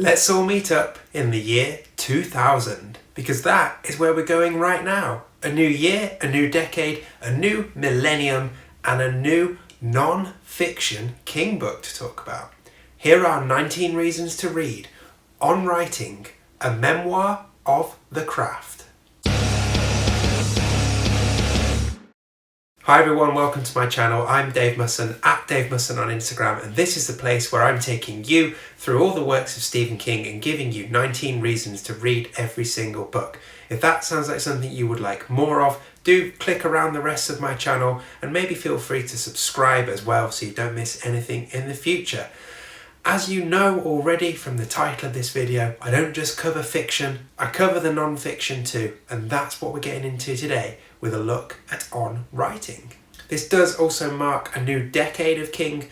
Let's all meet up in the year 2000, because that is where we're going right now. A new year, a new decade, a new millennium, and a new non-fiction King book to talk about. Here are 19 reasons to read On Writing, a memoir of the craft. Hi everyone, welcome to my channel. I'm Dave Musson, at Dave Musson on Instagram, and this is the place where I'm taking you through all the works of Stephen King and giving you 19 reasons to read every single book. If that sounds like something you would like more of, do click around the rest of my channel and maybe feel free to subscribe as well so you don't miss anything in the future. As you know already from the title of this video, I don't just cover fiction, I cover the non-fiction too, and that's what we're getting into today with a look at On Writing. This does also mark a new decade of King,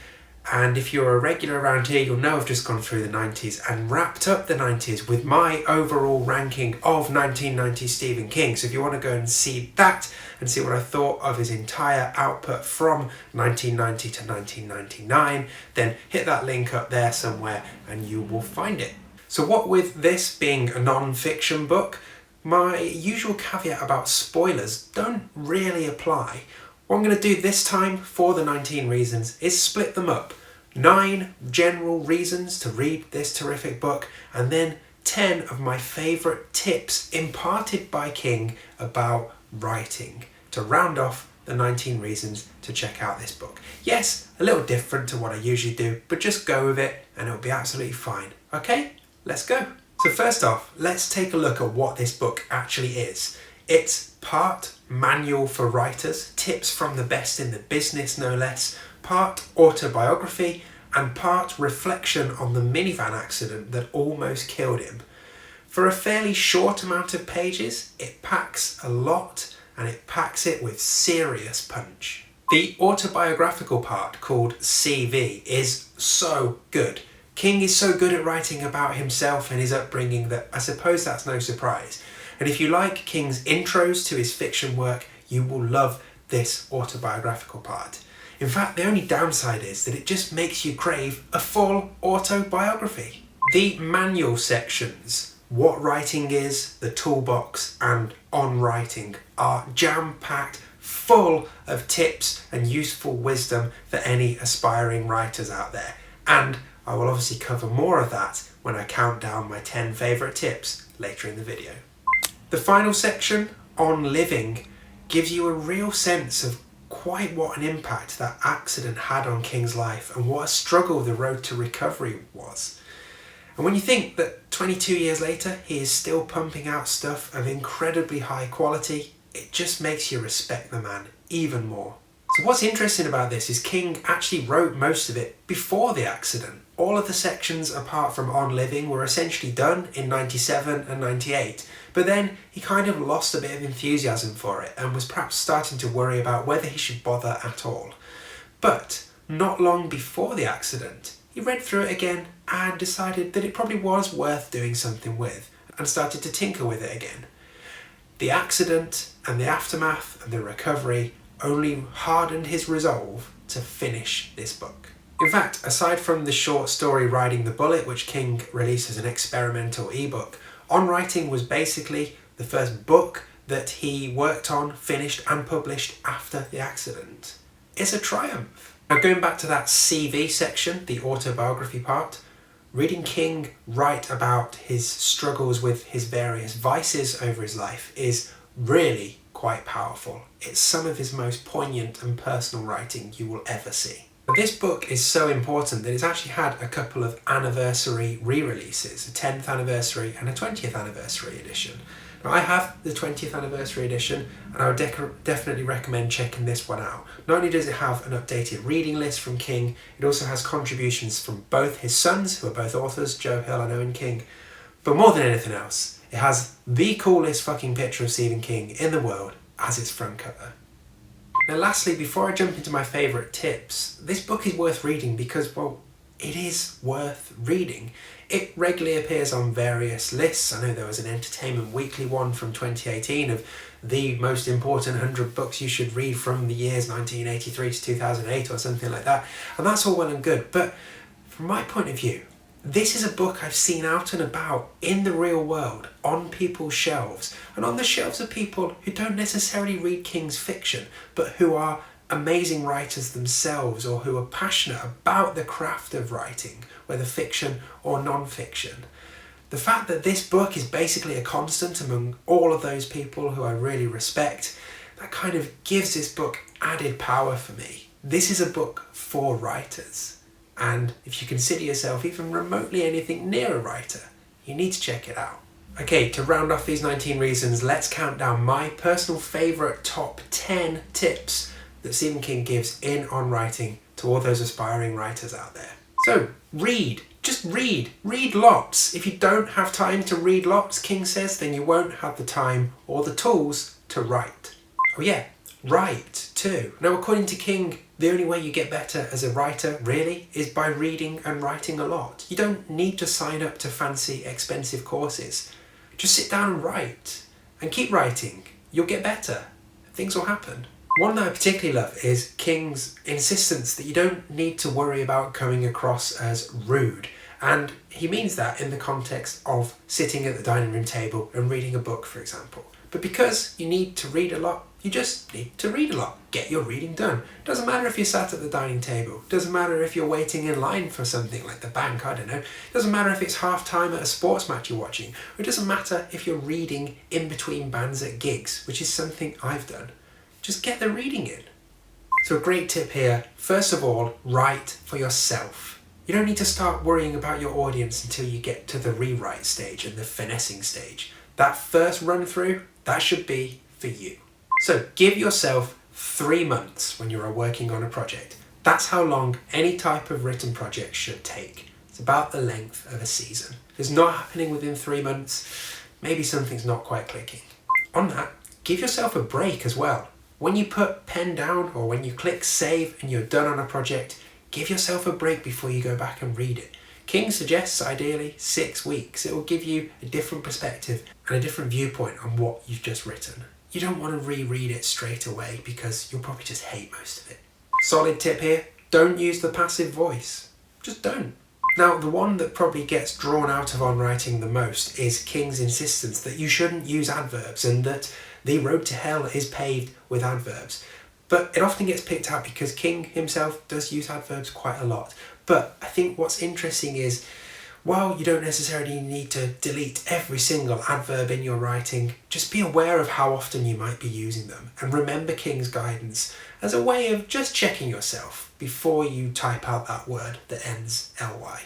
and if you're a regular around here, you'll know I've just gone through the 90s and wrapped up the 90s with my overall ranking of 1990s Stephen King. So if you want to go and see that and see what I thought of his entire output from 1990 to 1999, then hit that link up there somewhere and you will find it. So what with this being a non-fiction book, my usual caveat about spoilers don't really apply. What I'm going to do this time for the 19 reasons is split them up. 9 general reasons to read this terrific book, and then 10 of my favourite tips imparted by King about writing to round off the 19 reasons to check out this book. Yes, a little different to what I usually do, but just go with it and it'll be absolutely fine. Okay, let's go. So first off, let's take a look at what this book actually is. It's part manual for writers, tips from the best in the business no less, part autobiography, and part reflection on the minivan accident that almost killed him. For a fairly short amount of pages, it packs a lot, and it packs it with serious punch. The autobiographical part, called CV, is so good. King is so good at writing about himself and his upbringing that I suppose that's no surprise. And if you like King's intros to his fiction work, you will love this autobiographical part. In fact, the only downside is that it just makes you crave a full autobiography. The manual sections, what writing is, the toolbox, and On Writing are jam-packed, full of tips and useful wisdom for any aspiring writers out there. And I will obviously cover more of that when I count down my 10 favourite tips later in the video. The final section, On Living, gives you a real sense of quite what an impact that accident had on King's life and what a struggle the road to recovery was. And when you think that 22 years later he is still pumping out stuff of incredibly high quality, it just makes you respect the man even more. So what's interesting about this is King actually wrote most of it before the accident. All of the sections apart from On Living were essentially done in 97 and 98, but then he kind of lost a bit of enthusiasm for it and was perhaps starting to worry about whether he should bother at all. But not long before the accident, he read through it again and decided that it probably was worth doing something with and started to tinker with it again. The accident and the aftermath and the recovery only hardened his resolve to finish this book. In fact, aside from the short story Riding the Bullet, which King released as an experimental ebook, On Writing was basically the first book that he worked on, finished and published after the accident. It's a triumph. Now going back to that CV section, the autobiography part, reading King write about his struggles with his various vices over his life is really quite powerful. It's some of his most poignant and personal writing you will ever see. But this book is so important that it's actually had a couple of anniversary re-releases, a 10th anniversary and a 20th anniversary edition. Now I have the 20th anniversary edition and I would definitely recommend checking this one out. Not only does it have an updated reading list from King, it also has contributions from both his sons, who are both authors, Joe Hill and Owen King, but more than anything else, it has the coolest fucking picture of Stephen King in the world as its front cover. Now lastly, before I jump into my favourite tips, this book is worth reading because, well, it is worth reading. It regularly appears on various lists. I know there was an Entertainment Weekly one from 2018 of the most important 100 books you should read from the years 1983 to 2008 or something like that. And that's all well and good, but from my point of view, This is a book I've seen out and about in the real world, on people's shelves, and on the shelves of people who don't necessarily read King's fiction, but who are amazing writers themselves, or who are passionate about the craft of writing, whether fiction or non-fiction. The fact that this book is basically a constant among all of those people who I really respect, that kind of gives this book added power for me. This is a book for writers. And if you consider yourself even remotely anything near a writer, you need to check it out. Okay, to round off these 19 reasons, let's count down my personal favourite top 10 tips that Stephen King gives in on writing to all those aspiring writers out there. So, read. Just read. Read lots. If you don't have time to read lots, King says, then you won't have the time or the tools to write. Oh yeah, write too. Now, according to King, the only way you get better as a writer, really, is by reading and writing a lot. You don't need to sign up to fancy, expensive courses. Just sit down and write. And keep writing. You'll get better. Things will happen. One that I particularly love is King's insistence that you don't need to worry about coming across as rude. And he means that in the context of sitting at the dining room table and reading a book, for example. But because you need to read a lot, you just need to read a lot. Get your reading done. Doesn't matter if you're sat at the dining table. Doesn't matter if you're waiting in line for something like the bank, I don't know. Doesn't matter if it's half time at a sports match you're watching. Or it doesn't matter if you're reading in between bands at gigs, which is something I've done. Just get the reading in. So a great tip here, first of all, write for yourself. You don't need to start worrying about your audience until you get to the rewrite stage and the finessing stage. That first run through, that should be for you. So give yourself 3 months when you're working on a project. That's how long any type of written project should take. It's about the length of a season. If it's not happening within 3 months, maybe something's not quite clicking. On that, give yourself a break as well. When you put pen down or when you click save and you're done on a project, give yourself a break before you go back and read it. King suggests ideally 6 weeks. It will give you a different perspective and a different viewpoint on what you've just written. You don't want to reread it straight away because you'll probably just hate most of it. Solid tip here, don't use the passive voice. Just don't. Now, the one that probably gets drawn out of on writing the most is King's insistence that you shouldn't use adverbs and that the road to hell is paved with adverbs. But it often gets picked out because King himself does use adverbs quite a lot. But I think what's interesting is, while you don't necessarily need to delete every single adverb in your writing, just be aware of how often you might be using them. And remember King's guidance as a way of just checking yourself before you type out that word that ends ly.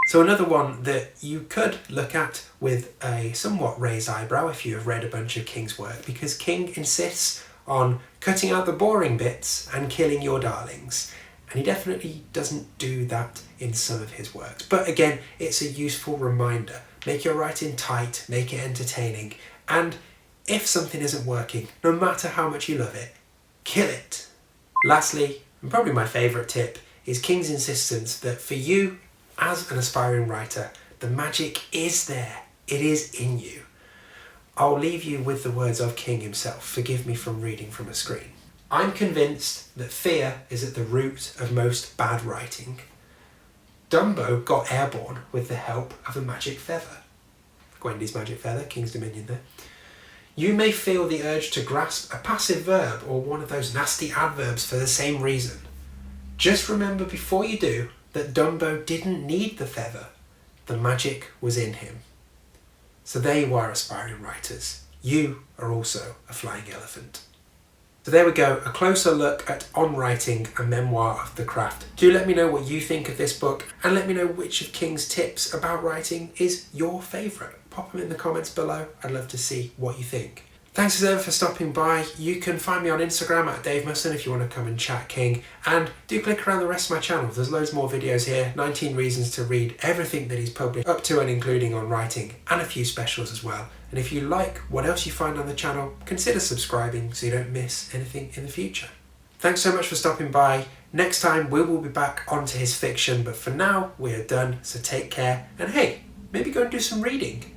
So another one that you could look at with a somewhat raised eyebrow if you have read a bunch of King's work, because King insists on cutting out the boring bits and killing your darlings. And he definitely doesn't do that in some of his works. But again, it's a useful reminder. Make your writing tight, make it entertaining, and if something isn't working, no matter how much you love it, kill it. Lastly, and probably my favourite tip, is King's insistence that for you, as an aspiring writer, the magic is there. It is in you. I'll leave you with the words of King himself. Forgive me from reading from a screen. I'm convinced that fear is at the root of most bad writing. Dumbo got airborne with the help of a magic feather. Gwendy's magic feather, King's Dominion there. You may feel the urge to grasp a passive verb or one of those nasty adverbs for the same reason. Just remember before you do that Dumbo didn't need the feather. The magic was in him. So there you are, aspiring writers. You are also a flying elephant. So there we go, a closer look at On Writing, a memoir of the craft. Do let me know what you think of this book and let me know which of King's tips about writing is your favourite. Pop them in the comments below. I'd love to see what you think. Thanks as ever for stopping by. You can find me on Instagram at Dave Musson if you want to come and chat King. And do click around the rest of my channel. There's loads more videos here. 19 reasons to read everything that he's published, up to and including On Writing, and a few specials as well. And if you like what else you find on the channel, consider subscribing so you don't miss anything in the future. Thanks so much for stopping by. Next time we will be back onto his fiction, but for now we are done, so take care. And hey, maybe go and do some reading.